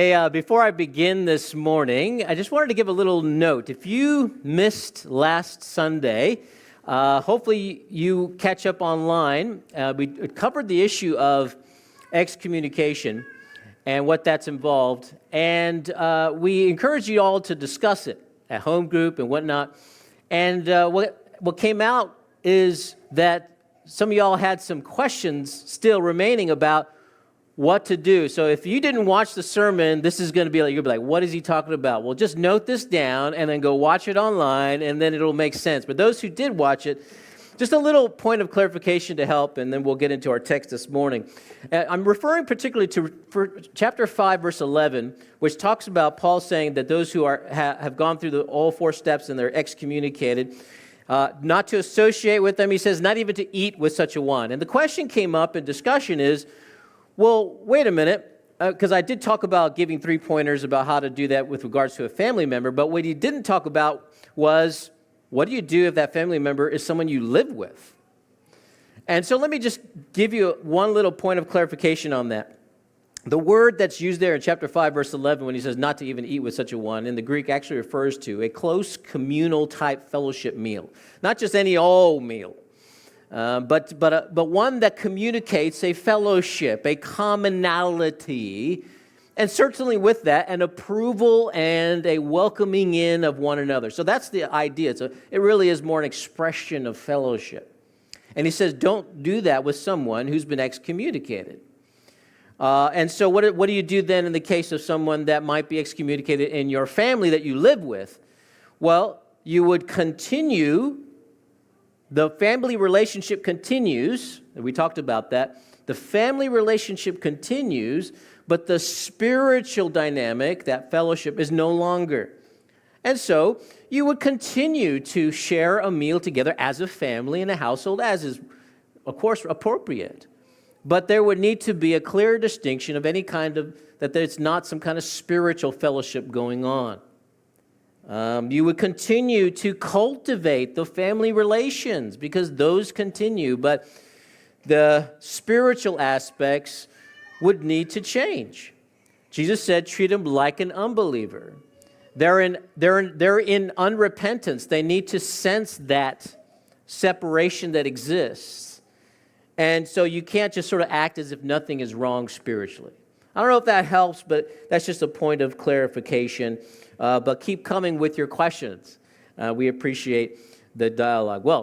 Hey, before I begin this morning, I just wanted to give a little note. If you missed last Sunday, hopefully you catch up online. We covered the issue of excommunication and what that's involved, and we encourage you all to discuss it at home group and whatnot. And what came out is that some of y'all had some questions still remaining about what to do. So if you didn't watch the sermon, this is going to be like, you'll be like, what is he talking about? Well, just note this down and then go watch it online, and then it'll make sense. But those who did watch it, just a little point of clarification to help, and then we'll get into our text this morning. I'm referring particularly to chapter 5, verse 11, which talks about Paul saying that those who have gone through all four steps and they're excommunicated, not to associate with them. He says, not even to eat with such a one. And the question came up in discussion is, well, wait a minute, because I did talk about giving 3 pointers about how to do that with regards to a family member, but what he didn't talk about was, what do you do if that family member is someone you live with? And so let me just give you one little point of clarification on that. The word that's used there in chapter 5, verse 11, when he says not to even eat with such a one, in the Greek actually refers to a close communal type fellowship meal. Not just any old meal. But one that communicates a fellowship, a commonality, and certainly with that, an approval and a welcoming in of one another. So that's the idea. It really is more an expression of fellowship. And he says, don't do that with someone who's been excommunicated. And so what do you do then in the case of someone that might be excommunicated in your family that you live with? Well, you would continue. The family relationship continues, and we talked about that. The family relationship continues, but the spiritual dynamic, that fellowship, is no longer. And so you would continue to share a meal together as a family in a household, as is, of course, appropriate. But there would need to be a clear distinction of any kind of, that there's not some kind of spiritual fellowship going on. You would continue to cultivate the family relations because those continue, but the spiritual aspects would need to change. Jesus said, treat them like an unbeliever. They're in unrepentance. They need to sense that separation that exists. And so you can't just sort of act as if nothing is wrong spiritually. I don't know if that helps, but that's just a point of clarification. But keep coming with your questions. We appreciate the dialogue. Well,